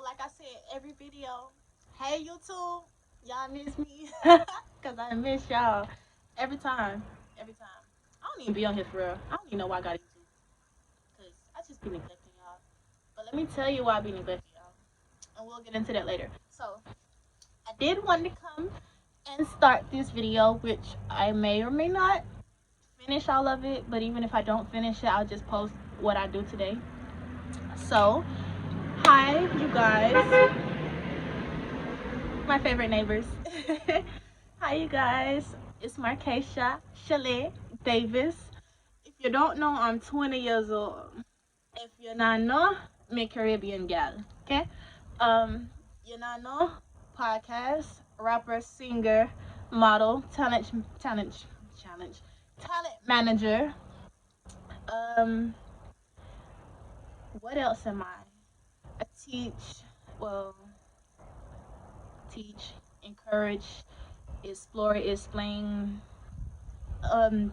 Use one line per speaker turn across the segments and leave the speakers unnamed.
like I said, every video, hey YouTube, y'all miss me, cause I miss y'all every time, every time. I don't even be on here for real. I don't even know why I got YouTube, cause I just be neglecting y'all. But let me tell you why I be neglecting y'all, and we'll get into that later. So I did want to come and start this video, which I may or may not finish all of it. But even if I don't finish it, I'll just post what I do today. So hi, you guys, my favorite neighbors. Hi, you guys. It's Markeisha Chalet Davis. If you don't know, I'm 20 years old. If you not know, me Caribbean gal. Okay. You not know, podcast, rapper, singer, model, talent manager. Um, what else am I? I teach. Well, teach, encourage, explore, explain. Um,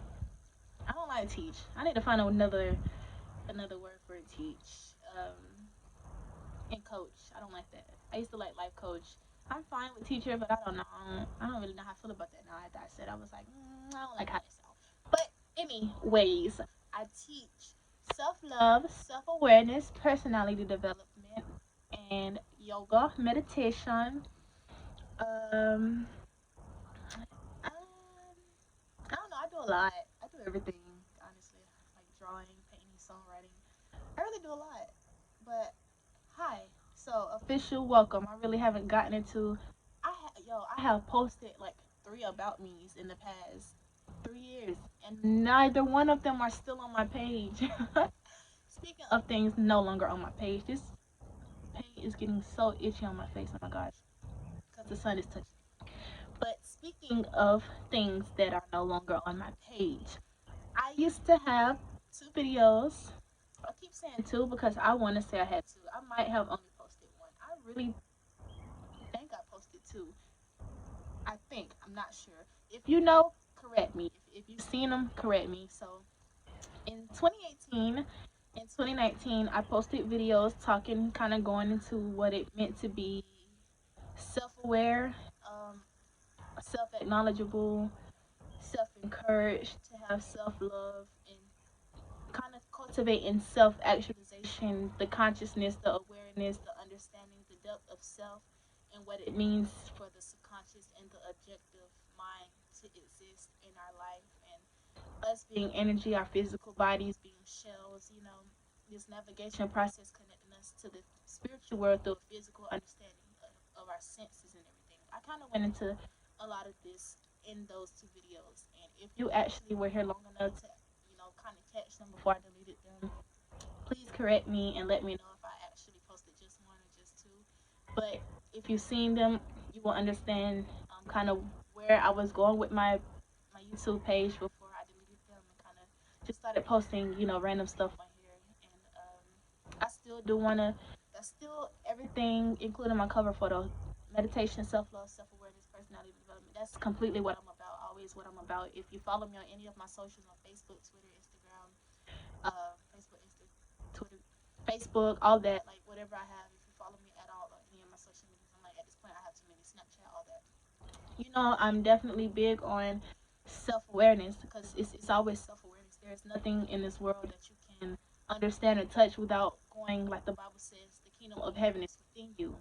I don't like teach. I need to find another word for teach. And coach. I don't like that. I used to like life coach. I'm fine with teacher, but I don't know. I don't really know how I feel about that now. After I said, I was like, I don't like how they sound. But anyways, I teach self-love, self-awareness, personality development, and yoga, meditation. Um, I don't know. I do a lot. I do everything, honestly. Like drawing, painting, songwriting. I really do a lot. But hi. So official welcome. I really haven't gotten into. I have posted like 3 about me's in the past 3 years, and neither one of them are still on my page. Speaking of things no longer on my page, this paint is getting so itchy on my face. Oh my gosh, because the sun is touching. But speaking of things that are no longer on my page, I used to have 2 videos. I keep saying two because I want to say I had two. I might have only posted one. I really think I posted two. I think. I'm not sure. If you know, correct me. If you've seen them, correct me. So in 2018 and 2019, I posted videos talking, kind of going into what it meant to be self aware, um, self acknowledgeable, self encouraged, to have self love, and kind of cultivating self actualization, the consciousness, the awareness, the understanding, the depth of self, and what it means for the subconscious and the objective mind to exist in our life. And us being energy, our physical bodies being shells, this navigation process connecting us to the spiritual world through a physical understanding of our senses and everything. I kind of went into a lot of this in those 2 videos. And if you actually were here long enough to, kind of catch them before I deleted them, please correct me and let me know if I actually posted just one or just two. But if you've seen them, you will understand kind of where I was going with my YouTube page before I deleted them, and kind of just started posting, random stuff on here. And I still do want to. That's still everything, including my cover photo. Meditation, self love, self awareness, personality development. That's completely what I'm about. Always what I'm about. If you follow me on any of my socials on Facebook, Twitter, Instagram, Twitter, Facebook, all that, like whatever I have. If you follow me at all on any of my social medias, I'm like at this point I have too many. Snapchat, all that. I'm definitely big on self awareness because it's always self awareness. There's nothing in this world that you can understand or touch without going, like the Bible says, the kingdom of heaven is within you.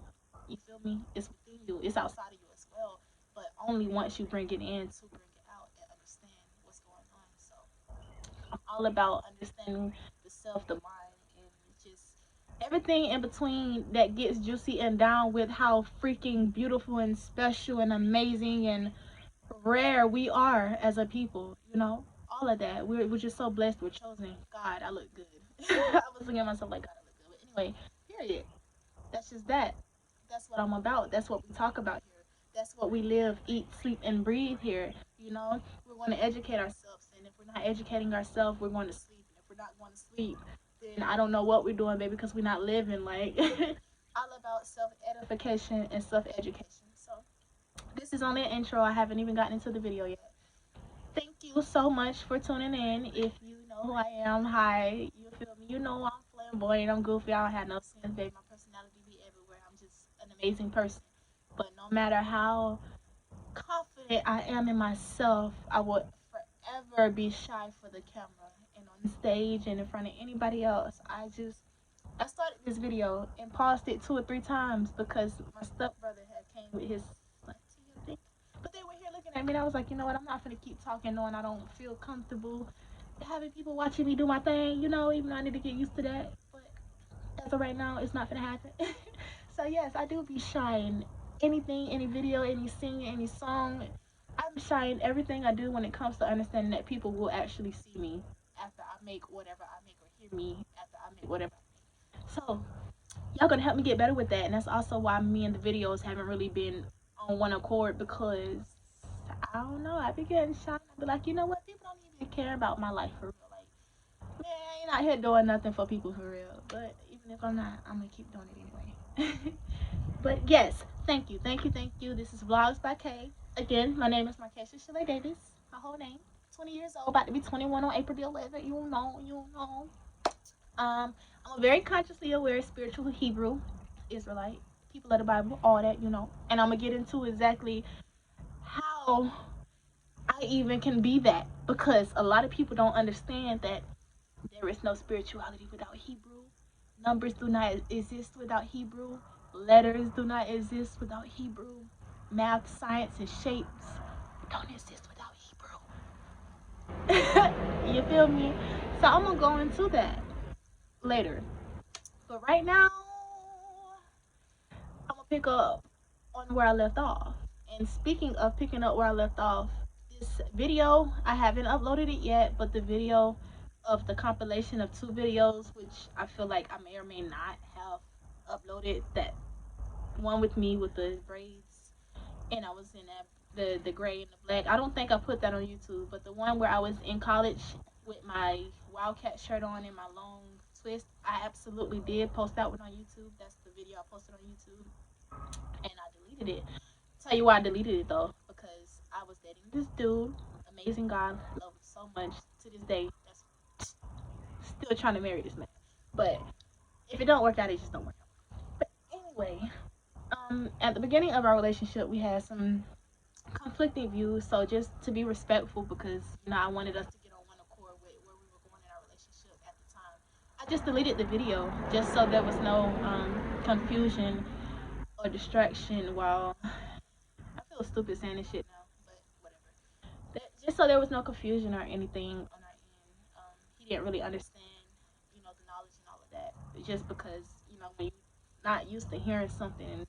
You feel me? It's within you. It's outside of you as well. But only once you bring it in to bring it out and understand what's going on. So I'm all about understanding the self, the mind, and just everything in between that gets juicy and down with how freaking beautiful and special and amazing and rare we are as a people, all of that. We're just so blessed. We're chosen. God, I look good. I was looking at myself like, God, I look good. But anyway, period. That's just that. That's what I'm about. That's what we talk about here. That's what we live, eat, sleep, and breathe here. We want to educate ourselves. And if we're not educating ourselves, we're going to sleep. And if we're not going to sleep, then I don't know what we're doing, baby, because we're not living. Like, all about self edification and self education. So, this is only an intro. I haven't even gotten into the video yet. Thank you so much for tuning in. If you know who I am, hi. You feel me? I'm flamboyant. I'm goofy. I don't have no sense, baby. My personality be everywhere. I'm amazing person. But no matter how confident I am in myself, I would forever be shy for the camera and on the stage and in front of anybody else. I started this video and paused it 2 or 3 times because my stepbrother had came with his auntie, I think. But they were here looking at me and I was like, you know what, I'm not gonna keep talking knowing I don't feel comfortable having people watching me do my thing, even though I need to get used to that. But as of right now, it's not gonna happen. So yes, I do be shy in anything, any video, any singing, any song. I'm shy in everything I do when it comes to understanding that people will actually see me after I make whatever I make or hear me after I make whatever I make. So y'all gonna help me get better with that, and that's also why me and the videos haven't really been on one accord because I don't know. I be getting shy. I be like, you know what? People don't even care about my life for real. Like, man, I ain't out here doing nothing for people for real. But even if I'm not, I'm gonna keep doing it anyway. But yes, thank you, thank you, thank you. This is Vlogs by Kay. Again, my name is Marquesha Shelley Davis. My whole name. 20 years old, about to be 21 on April the 11th. You know, you know. I'm a very consciously aware spiritual Hebrew, Israelite, people of the Bible, all that. And I'm gonna get into exactly how I even can be that because a lot of people don't understand that there is no spirituality without Hebrew. Numbers do not exist without Hebrew. Letters do not exist without Hebrew. Math, science, and shapes don't exist without Hebrew. You feel me? So I'm gonna go into that later. But right now, I'm gonna pick up on where I left off. And speaking of picking up where I left off, this video I haven't uploaded it yet, but the video of the compilation of 2 videos, which I feel like I may or may not have uploaded, that one with me with the braids, and I was in that the gray and the black. I don't think I put that on YouTube, but the one where I was in college with my Wildcat shirt on and my long twist, I absolutely did post that one on YouTube. That's the video I posted on YouTube, and I deleted it. Tell you why I deleted it though, because I was dating this dude, amazing guy, love him so much to this day. That's still trying to marry this man, but if it don't work out, it just don't work out. But anyway, at the beginning of our relationship, we had some conflicting views. So just to be respectful, because I wanted us to get on one accord with where we were going in our relationship at the time. I just deleted the video just so there was no confusion or distraction while I feel stupid saying this shit now, but whatever. Just so there was no confusion or anything on our end. He didn't really understand, the knowledge and all of that. Just because, when you're not used to hearing something and the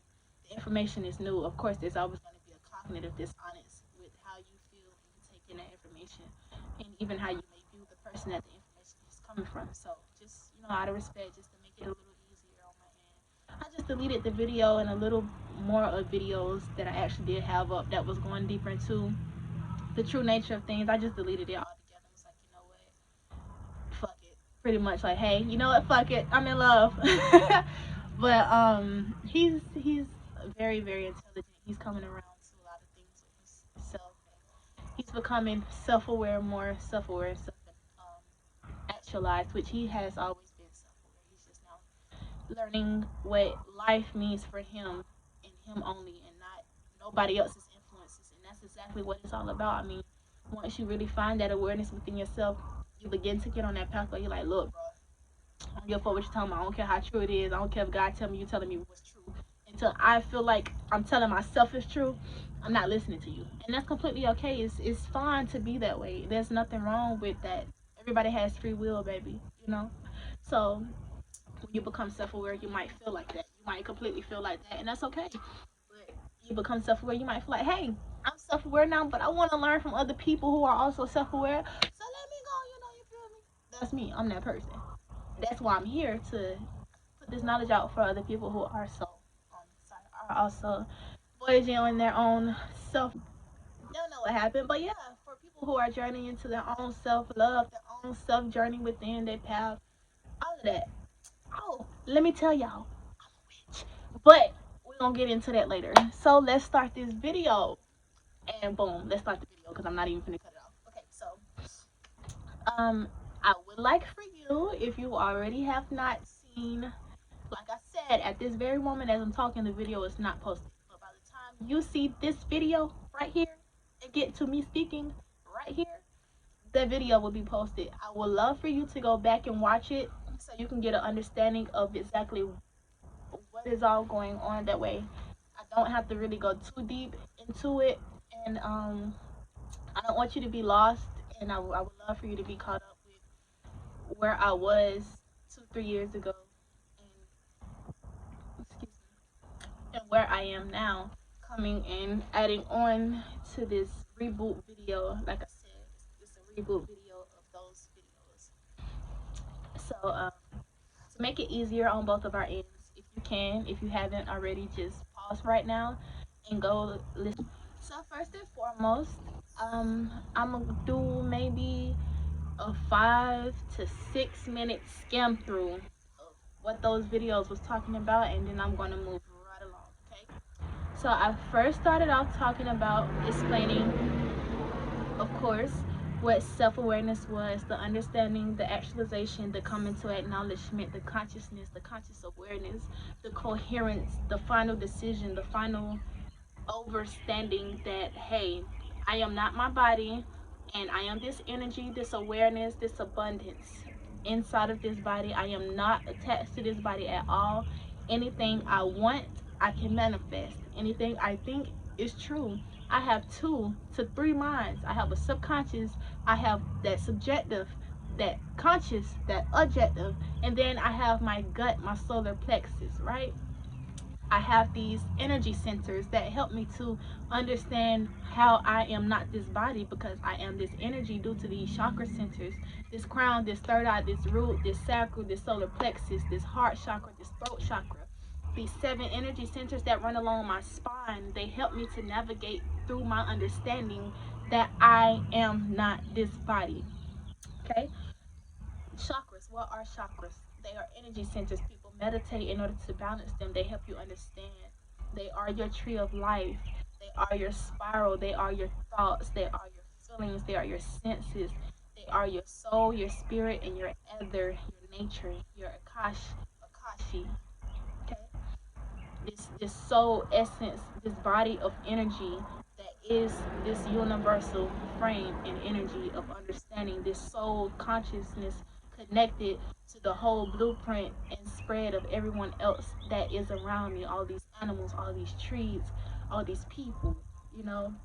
information is new, of course, there's always going to be a cognitive dishonest with how you feel when you take in that information and even how you may view the person that the information is coming from. So just, out of respect, just to make it a little easier on my end. I just deleted the video and a little more of videos that I actually did have up that was going deeper into the true nature of things. I just deleted it altogether. I was like, you know what? Fuck it. Pretty much like, hey, you know what? Fuck it. I'm in love. But he's very, very intelligent. He's coming around to a lot of things with himself. And he's becoming self-aware, more self-aware, self-actualized, which he has always been self-aware. He's just now learning what life means for him and him only, and not nobody else's influences. And that's exactly what it's all about. I mean, once you really find that awareness within yourself, you begin to get on that pathway. You're like, look, bro, I don't give a fuck what you're telling me. I don't care how true it is. I don't care if God tell me, you telling me what's true. Until I feel like I'm telling myself it's true, I'm not listening to you. And that's completely okay. It's fine to be that way. There's nothing wrong with that. Everybody has free will, baby. So when you become self-aware, you might feel like that. You might completely feel like that, and that's okay. But you become self-aware, you might feel like, hey, I'm self-aware now, but I want to learn from other people who are also self-aware. So let me go. You feel me? That's me. I'm that person. That's why I'm here to put this knowledge out for other people who are are also voyaging on their own self. Don't know what happened, but yeah, for people who are journeying into their own self-love, their own self-journey within their path, all of that. Oh, let me tell y'all, but we're gonna get into that later. So let's start this video. And boom, let's start the video because I'm not even gonna cut it off. Okay, so I would like for you, if you already have not seen Like I said, at this very moment as I'm talking, the video is not posted. But by the time you see this video right here and get to me speaking right here, the video will be posted. I would love for you to go back and watch it so you can get an understanding of exactly what is all going on. That way, I don't have to really go too deep into it, and I don't want you to be lost. And I would love for you to be caught up with where I was 2 3 years ago, and excuse me, and where I am now, coming and adding on to this reboot video. Like I said, it's a reboot video of those videos. So to make it easier on both of our ends, if you can, if you haven't already, just pause right now and go listen. So first and foremost, I'm gonna do maybe a 5 to 6 minute skim through of what those videos was talking about, and then I'm gonna move right along. Okay. So I first started off talking about explaining, of course, what self-awareness was, the understanding, the actualization, the coming to acknowledgement, the consciousness, the conscious awareness, the coherence, the final decision, the final overstanding that, hey, I am not my body, and I am this energy, this awareness, this abundance inside of this body. I am not attached to this body at all. Anything I want, I can manifest. Anything I think is true. I have 2 to 3 minds. I have a subconscious, I have that subjective, that conscious, that objective, and then I have my gut, my solar plexus, right? I have these energy centers that help me to understand how I am not this body, because I am this energy due to these chakra centers, this crown, this third eye, this root, this sacral, this solar plexus, this heart chakra, this throat chakra. These 7 energy centers that run along my spine, they help me to navigate through my understanding that I am not this body. Okay? Chakras. What are chakras? They are energy centers. People meditate in order to balance them. They help you understand. They are your tree of life. They are your spiral. They are your thoughts. They are your feelings. They are your senses. They are your soul, your spirit, and your ether, your nature, your akashi. Okay, this soul essence, this body of energy that is this universal frame and energy of understanding, this soul consciousness connected to the whole blueprint and spread of everyone else that is around me, all these animals, all these trees, all these people.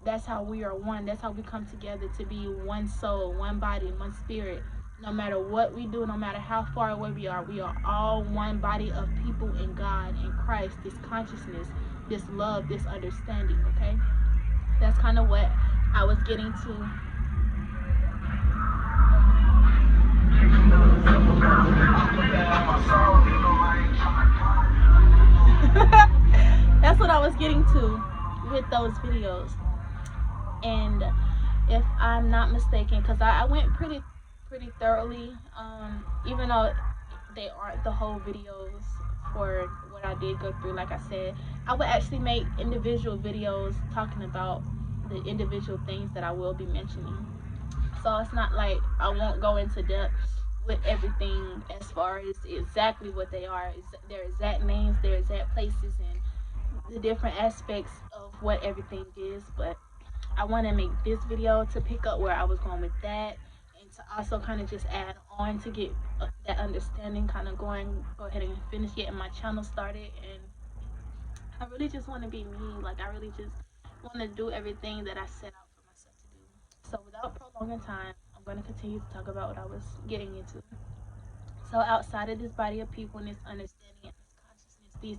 That's how we are one. That's how we come together to be one soul, one body, one spirit. No matter what we do, no matter how far away we are all one body of people in God, in Christ, this consciousness, this love, this understanding, okay? That's kind of what I was getting to. That's what I was getting to with those videos. And if I'm not mistaken, because I went pretty thoroughly, even though they aren't the whole videos for what I did go through. Like I said, I would actually make individual videos talking about the individual things that I will be mentioning. So it's not like I won't go into depth with everything as far as exactly what they are, their exact names, their exact places, and the different aspects of what everything is. But I want to make this video to pick up where I was going with that, and to also kind of just add on to get that understanding kind of going. Go ahead and finish getting my channel started, and I really just want to be me. Like, I really just want to do everything that I set out for myself to do. So without prolonging time, I'm going to continue to talk about what I was getting into. So outside of this body of people and this understanding and this consciousness, these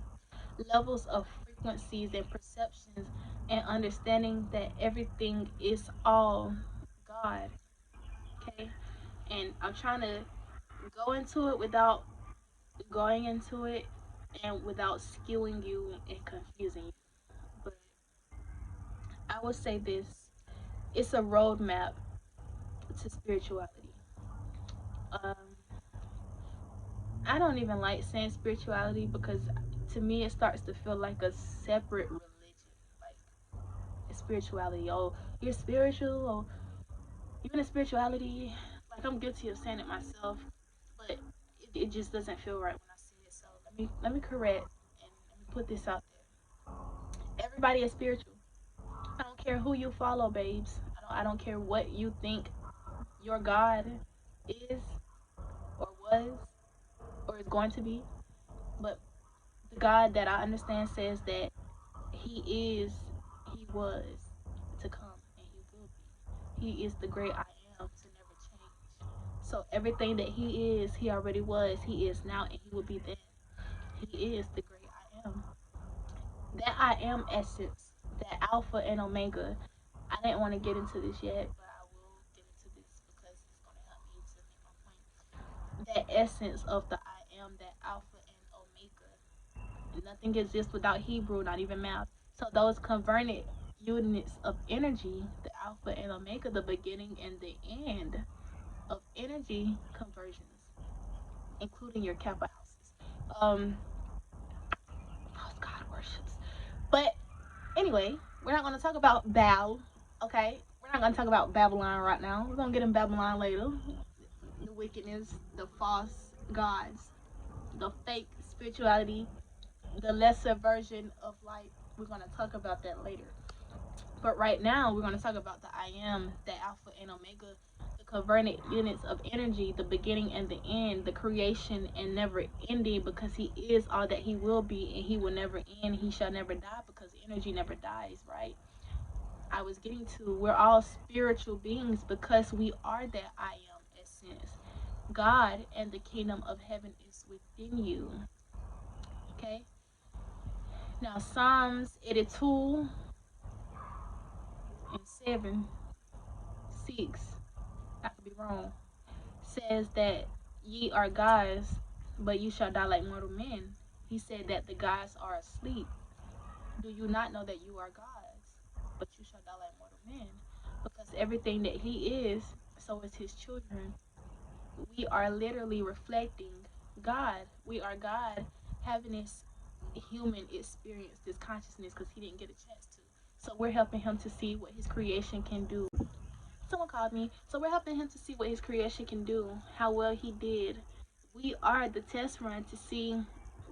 levels of frequencies and perceptions and understanding that everything is all God. Okay? And I'm trying to go into it without going into it and without skewing you and confusing you. But I will say this, it's a roadmap to spirituality. Um, I don't even like saying spirituality, because to me it starts to feel like a separate religion. Like, spirituality, oh, you're spiritual, or even in spirituality, like, I'm guilty of saying it myself, but it just doesn't feel right when I say it. So let let me correct and let me put this out there. Everybody is spiritual. I don't care who you follow, babes. I don't care what you think your God is or was or is going to be. But the God that I understand says that He is, He was to come, and He will be. He is the great I am to never change. So everything that He is, He already was, He is now, and He will be then. He is the great I am. That I am essence, that Alpha and Omega. I didn't want to get into this yet, but I will get into this because it's going to help me to make my point. That essence of the I am, that Alpha and Omega. Nothing exists without Hebrew, not even math. So those converted units of energy, the Alpha and Omega, the beginning and the end of energy conversions, including your Kappa houses. False God worships. But anyway, we're not going to talk about Baal, okay? We're not going to talk about Babylon right now. We're going to get in Babylon later. The wickedness, the false gods, the fake spirituality, the lesser version of light. We're going to talk about that later. But right now, we're going to talk about the I am, the Alpha and Omega, the converted units of energy, the beginning and the end, the creation and never ending, because He is all that He will be, and He will never end. He shall never die because energy never dies, right? I was getting to, we're all spiritual beings because we are that I am essence. God and the kingdom of heaven is within you. Okay? Now, Psalms 82 and 7, 6, I could be wrong, says that ye are gods, but you shall die like mortal men. He said that the gods are asleep. Do you not know that you are gods, but you shall die like mortal men? Because everything that He is, so is His children. We are literally reflecting God. We are God having this human experience, this consciousness, because He didn't get a chance to. So we're helping Him to see what His creation can do. Someone called me. So we're helping Him to see what His creation can do, how well He did. We are the test run to see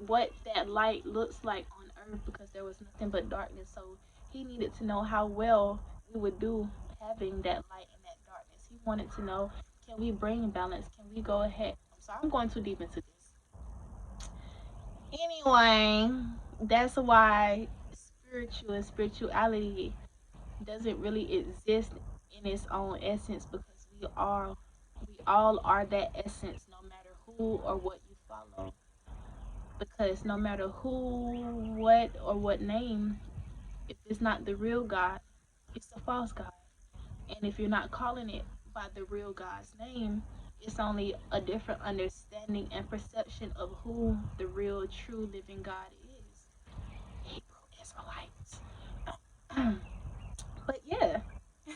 what that light looks like on earth, because there was nothing but darkness. So He needed to know how well we would do having that light and that darkness. He wanted to know, can we bring balance? Can we go ahead? So I'm going too deep into this. Anyway, that's why spirituality doesn't really exist in its own essence, because we all are that essence, no matter who or what you follow. Because no matter who, what, or what name, if it's not the real God, it's a false God. And if you're not calling it by the real God's name, it's only a different understanding and perception of who the real, true, living God is. Hebrew Israelites. But yeah.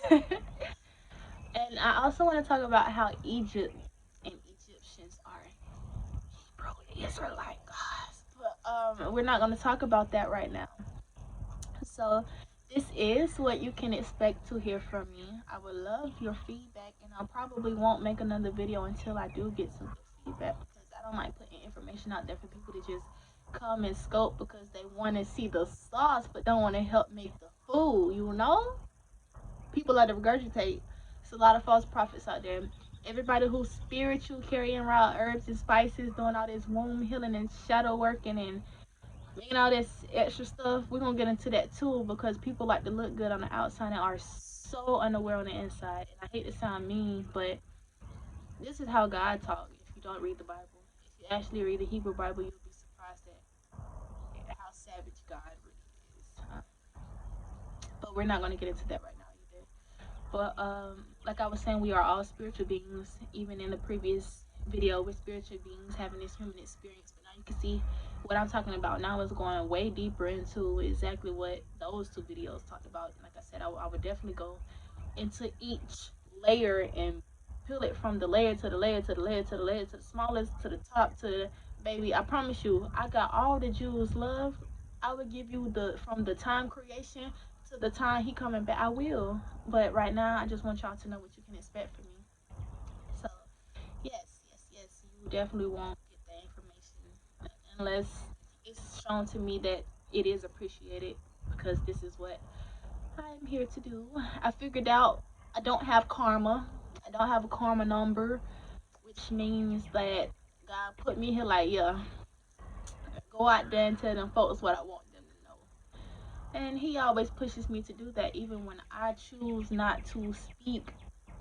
And I also want to talk about how Egypt and Egyptians are Hebrew Israelite gods. But we're not going to talk about that right now. So this is what you can expect to hear from me. I would love your feedback, and I probably won't make another video until I do get some good feedback, because I don't like putting information out there for people to just come and scope because they want to see the sauce but don't want to help make the food, you know? People like to regurgitate. It's a lot of false prophets out there. Everybody who's spiritual, carrying raw herbs and spices, doing all this womb healing and shadow working and making all this extra stuff, we're gonna get into that too, because people like to look good on the outside and are so unaware on the inside. And I hate to sound mean, but this is how God talks. If you don't read the Bible, if you actually read the Hebrew Bible, you'll be surprised at how savage God really is. But we're not gonna get into that right now either. But like I was saying, we are all spiritual beings. Even in the previous video, we're spiritual beings having this human experience. But now you can see what I'm talking about. Now it's going way deeper into exactly what those two videos talked about. Like I said, I would definitely go into each layer and peel it from the layer to the layer to the layer to the layer to the smallest to the top to the baby. I promise you, I got all the Jews love. I would give you the from the time creation to the time He coming back. I will. But right now, I just want y'all to know what you can expect from me. So yes, you definitely won't get that information unless it's shown to me that it is appreciated because this is what I'm here to do. I figured out I don't have karma. I don't have a karma number, which means that God put me here like, yeah, go out there and tell them folks what I want them to know. And he always pushes me to do that even when I choose not to speak.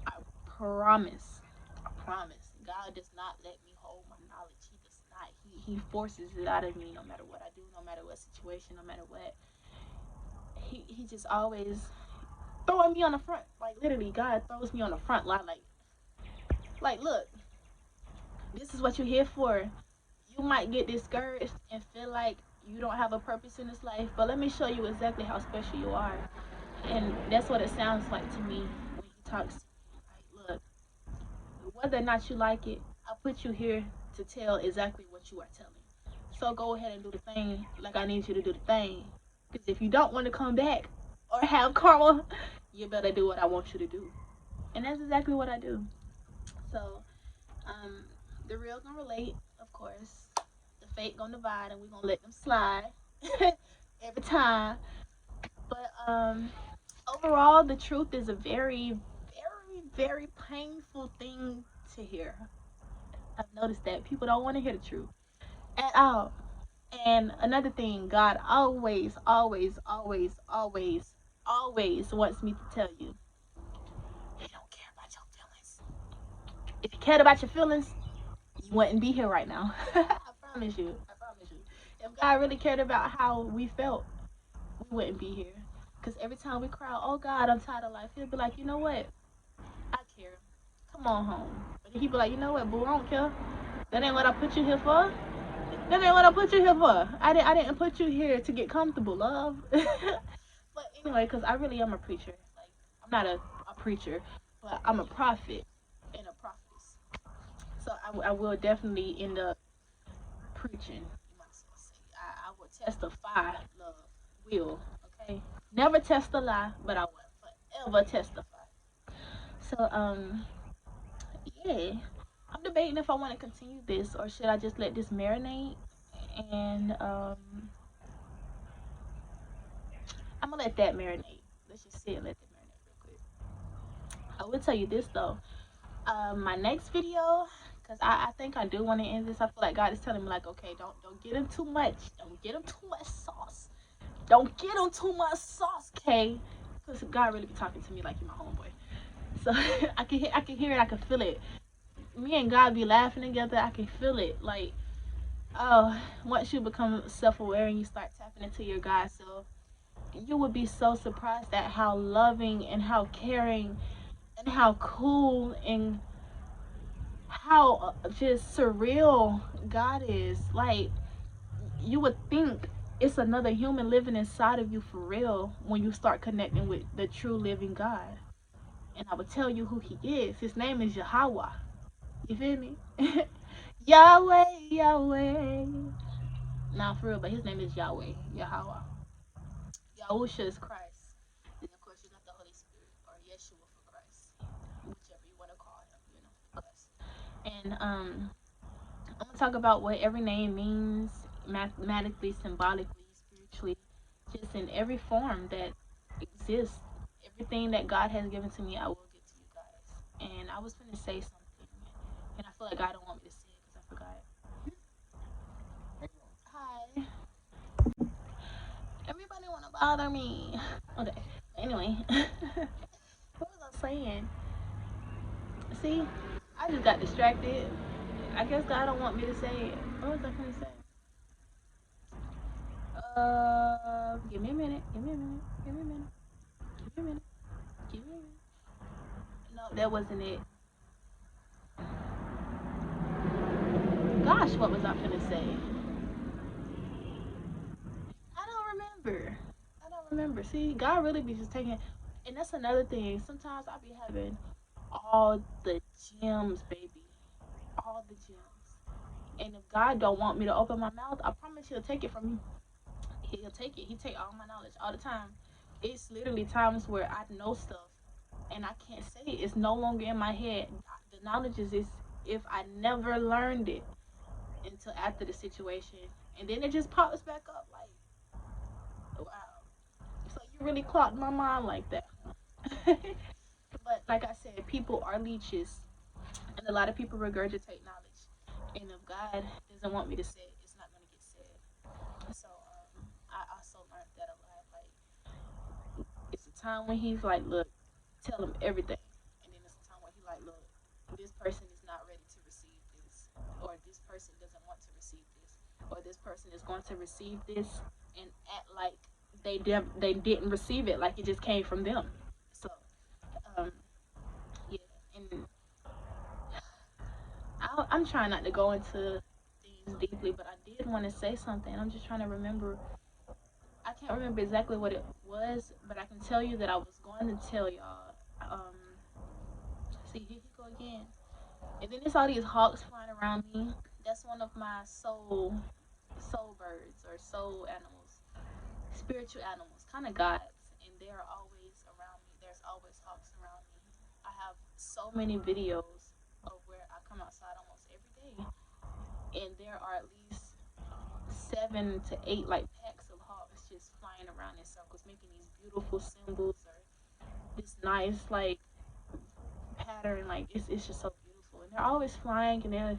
I promise. I promise. God does not let me hold my knowledge. He does not. He forces it out of me no matter what I do, no matter what situation, no matter what. He just always throwing me on the front. Like literally, God throws me on the front line. Like look, this is what you're here for. You might get discouraged and feel like you don't have a purpose in this life, but let me show you exactly how special you are. And that's what it sounds like to me when he talks to me. Like, look, whether or not you like it, I put you here to tell exactly what you are telling. So go ahead and do the thing like I need you to do the thing. Because if you don't want to come back or have karma, you better do what I want you to do. And that's exactly what I do. So, um, the real gonna relate, of course. The fake gonna divide, and we gonna let them slide every time. But overall, the truth is a very, very, very painful thing to hear. I've noticed that people don't want to hear the truth at all. And another thing, God always, always, always, always, always wants me to tell you, He don't care about your feelings. If He cared about your feelings, you wouldn't be here right now. I promise you. I promise you. If God really cared about how we felt, we wouldn't be here. Because every time we cry, oh God, I'm tired of life, He'll be like, you know what? I care. Come on home. But He'd be like, you know what, boo, I don't care. That ain't what I put you here for. That ain't what I put you here for. I didn't put you here to get comfortable, love. But anyway, because I really am a preacher. Like, I'm not a preacher, but I'm a prophet and a prophetess. So I will definitely end up preaching, you might as well say. I will testify, love, will, okay? Never test a lie, but I will forever testify. So, yeah. I'm debating if I want to continue this or should I just let this marinate and I'm gonna let that marinate. Let's just sit and let that marinate real quick. I will tell you this though. My next video, because I think I do want to end this. I feel like God is telling me like, okay, don't get him too much. Don't get him too much sauce. Don't get him too much sauce, Kay. Because God really be talking to me like you're my homeboy. So I can hear it. I can feel it. Me and God be laughing together. I can feel it. Like, oh, once you become self-aware and you start tapping into your God self, you would be so surprised at how loving and how caring and how cool and how just surreal God is. Like, you would think it's another human living inside of you for real when you start connecting with the true living God. And I would tell you who He is. His name is Yahweh. You feel me? Yahweh, Yahweh. Not for real, but His name is Yahweh, Yahweh. Yahusha is Christ. And of course, you got the Holy Spirit or Yeshua for Christ, whichever you want to call Him, you know, Christ. And I'm gonna talk about what every name means mathematically, symbolically, spiritually, just in every form that exists. Everything that God has given to me, I will give to you guys. And I was gonna say something, and I feel like God don't want me to say it because I forgot. Hi. Everybody wanna bother me. Okay. Anyway, what was I saying? See, I just got distracted. I guess God don't want me to say it. What was I gonna say? Give me a minute. Give me a minute. Give me a minute. Give me a minute. Give me a minute. No, that wasn't it. Gosh, what was I gonna say? I don't remember. I don't remember. See, God really be just taking, and that's another thing. Sometimes I be having all the gems, baby, all the gems. And if God don't want me to open my mouth, I promise He'll take it from me. He'll take it. He take all my knowledge all the time. It's literally times where I know stuff and I can't say it. It's no longer in my head. The knowledge is if I never learned it until after the situation And then it just pops back up like, wow. So you really clocked my mind like that. But like I said, people are leeches, and a lot of people regurgitate knowledge. And if God doesn't want me to say it, it's not going to get said. So I also learned that a lot. Like, it's a time when He's like, look, tell him everything, and then it's a time where He like, look, this person is not ready to receive this, or this person doesn't want to receive this, or this person is going to receive this and act like they didn't receive it, like it just came from them. So um, yeah, and I'm trying not to go into things deeply, but I did want to say something. I'm just trying to remember. I can't remember exactly what it was, but I can tell you that I was going to tell y'all. Um, see, here he go again. And then there's all these hawks flying around me. That's one of my soul birds or soul animals, spiritual animals, kind of gods, and they are always around me. There's always hawks around me. I have so many videos of where I come outside almost every day, and there are at least 7 to 8 like packs of hawks just flying around in circles, making these beautiful symbols or this nice like pattern. Like it's just so beautiful, and they're always flying, and they'll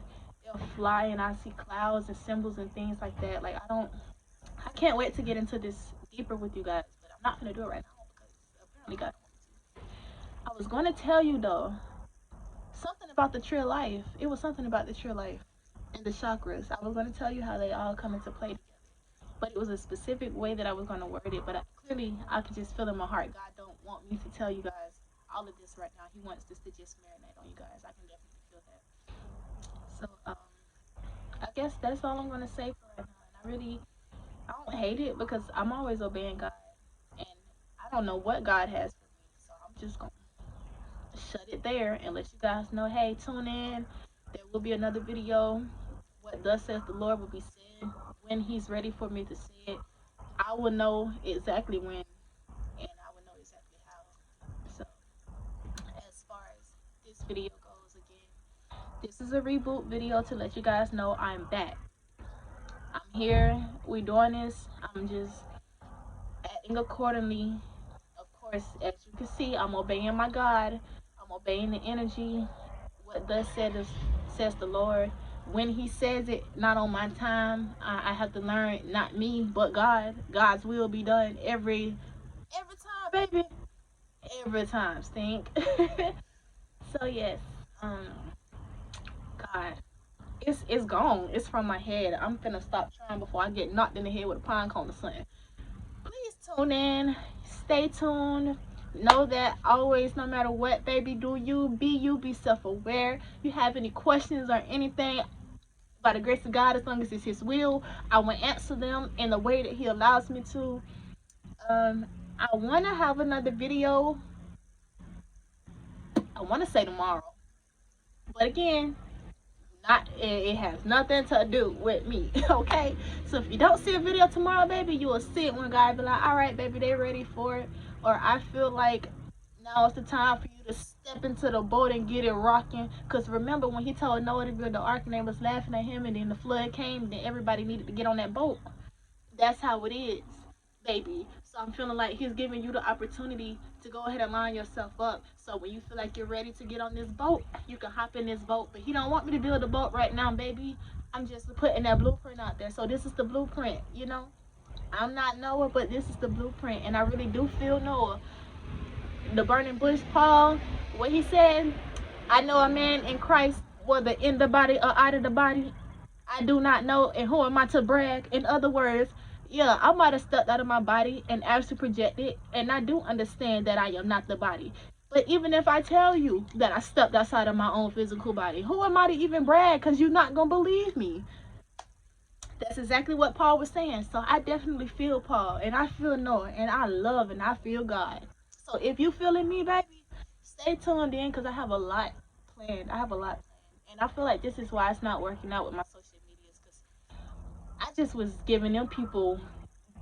fly, and I see clouds and symbols and things like that. Like I can't wait to get into this deeper with you guys, but I'm not gonna do it right now because apparently God don't want me to. I was gonna tell you though something about the tree of life. It was something about the tree of life and the chakras. I was gonna tell you how they all come into play together, but it was a specific way that I was gonna word it. But clearly, I could just feel in my heart God don't want me to tell you guys all of this right now. He wants this to just marinate on you guys. I can definitely feel that. So I guess that's all I'm gonna say for right now. And I don't hate it because I'm always obeying God, and I don't know what God has for me, so I'm just gonna shut it there and let you guys know. Hey, tune in. There will be another video. What thus says the Lord will be said when He's ready for me to say it. I will know exactly when, and I will know exactly how. So, as far as this video goes, again, this is a reboot video to let you guys know I'm back. I'm here. We're doing this. I'm just acting accordingly. Of course, as you can see, I'm obeying my God. I'm obeying the energy. What says the Lord. When He says it, not on my time. I have to learn, not me, but God. God's will be done every time, baby. Every time, stink. So yes, um, God, it's gone. It's from my head. I'm finna stop trying before I get knocked in the head with a pine cone or something. Please tune in. Stay tuned. Know that always, no matter what, baby, do you be self-aware. You have any questions or anything, by the grace of God, as long as it's His will, I will answer them in the way that He allows me to. Um, I want to have another video. I want to say tomorrow, but again, not it has nothing to do with me. Okay, so if you don't see a video tomorrow, baby, you will see it when God be like, all right, baby, they ready for it, or I feel like now it's the time for you to step into the boat and get it rocking. Because remember when He told Noah to build the ark and they was laughing at him, and then the flood came, and then everybody needed to get on that boat. That's how it is, baby. So I'm feeling like He's giving you the opportunity to go ahead and line yourself up. So when you feel like you're ready to get on this boat, you can hop in this boat. But He don't want me to build a boat right now, baby. I'm just putting that blueprint out there. So this is the blueprint, you know. I'm not Noah, but this is the blueprint, and I really do feel Noah. The burning bush, Paul, what he said, I know a man in Christ, whether in the body or out of the body, I do not know, and who am I to brag? In other words, yeah, I might have stepped out of my body and actually projected, and I do understand that I am not the body. But even if I tell you that I stepped outside of my own physical body, who am I to even brag? Because you're not going to believe me. That's exactly what Paul was saying. So I definitely feel Paul, and I feel Noah, and I love and I feel God. So if you feeling me, baby, stay tuned in because I have a lot planned. I have a lot planned. And I feel like this is why it's not working out with my social medias because I just was giving them people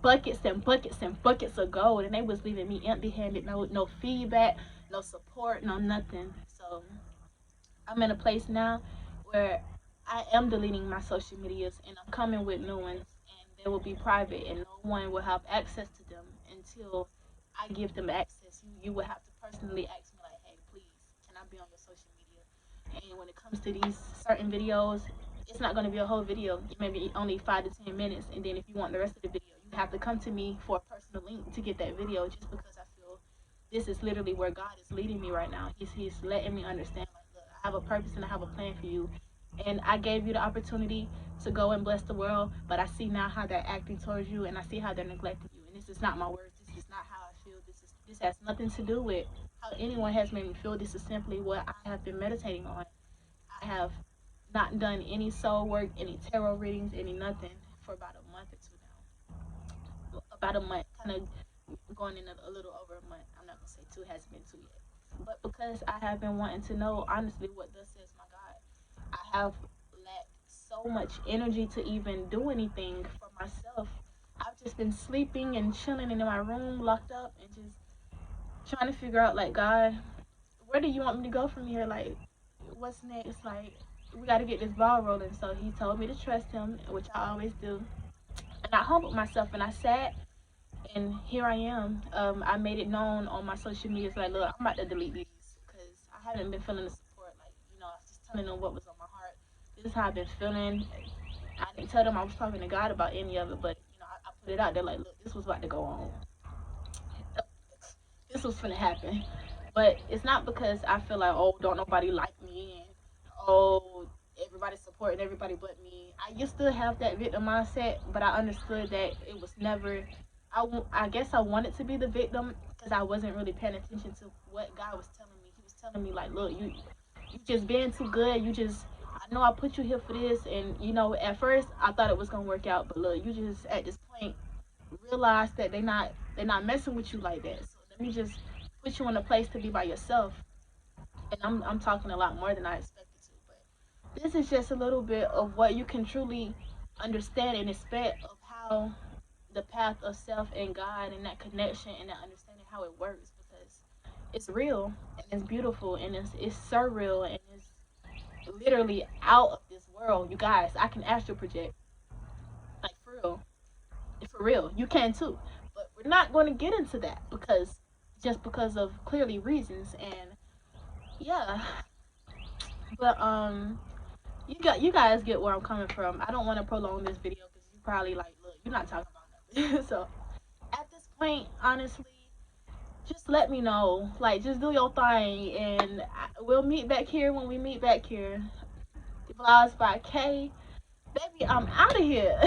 buckets and buckets and buckets of gold, and they was leaving me empty-handed. No feedback, no support, no nothing. So I'm in a place now where I am deleting my social medias and I'm coming with new ones. they will be private and no one will have access to them until I give them access. You will have to personally ask me like, hey, please, can I be on your social media? And when it comes to these certain videos, it's not going to be a whole video. It may be only 5 to 10 minutes, and then if you want the rest of the video, you have to come to me for a personal link to get that video. Just because I feel this is literally where God is leading me right now. He's letting me understand like, look, I have a purpose and I have a plan for you, and I gave you the opportunity to go and bless the world, but I see now how they're acting towards you, and I see how they're neglecting you. And this is not my words. This is not how I feel. This has nothing to do with how anyone has made me feel. This is simply what I have been meditating on. I have not done any soul work, any tarot readings, any nothing for about a month or two now. About a month, kind of going in a little over a month. I'm not gonna say two, it hasn't been two yet. But because I have been wanting to know honestly what thus says my God, I have lacked so much energy to even do anything for myself. I've just been sleeping and chilling in my room, locked up, and just trying to figure out like, God, where do you want me to go from here? Like, what's next? Like, we got to get this ball rolling. So he told me to trust him, which I always do. And I humbled myself and I sat, and here I am. I made it known on my social media. It's like, look, I'm about to delete these because I haven't been feeling the support. Like, I was just telling them what was on my heart. This is how I've been feeling. I didn't tell them I was talking to God about any of it, but I put it out there like, look, this was about to go on. This was gonna happen. But it's not because I feel like, oh, don't nobody like me, and oh, everybody's supporting everybody but me. I used to have that victim mindset, but I understood that it was never. I guess I wanted to be the victim because I wasn't really paying attention to what God was telling me. He was telling me like, look, you just being too good. You just, I know I put you here for this, and at first I thought it was gonna work out, but look, you just at this point realize that they're not messing with you like that. So let me just put you in a place to be by yourself. And I'm talking a lot more than I expected to. But this is just a little bit of what you can truly understand and expect of how the path of self and God and that connection and that understanding how it works, because it's real and it's beautiful and it's surreal and it's literally out of this world. You guys, I can astral project, like for real, you can too. But we're not going to get into that because of clearly reasons. And yeah, but you guys get where I'm coming from. I don't want to prolong this video because you probably like, look, you're not talking about nothing. So at this point, honestly, just let me know. Like, just do your thing, and we'll meet back here when we meet back here. The vlogs by K. Baby, I'm out of here.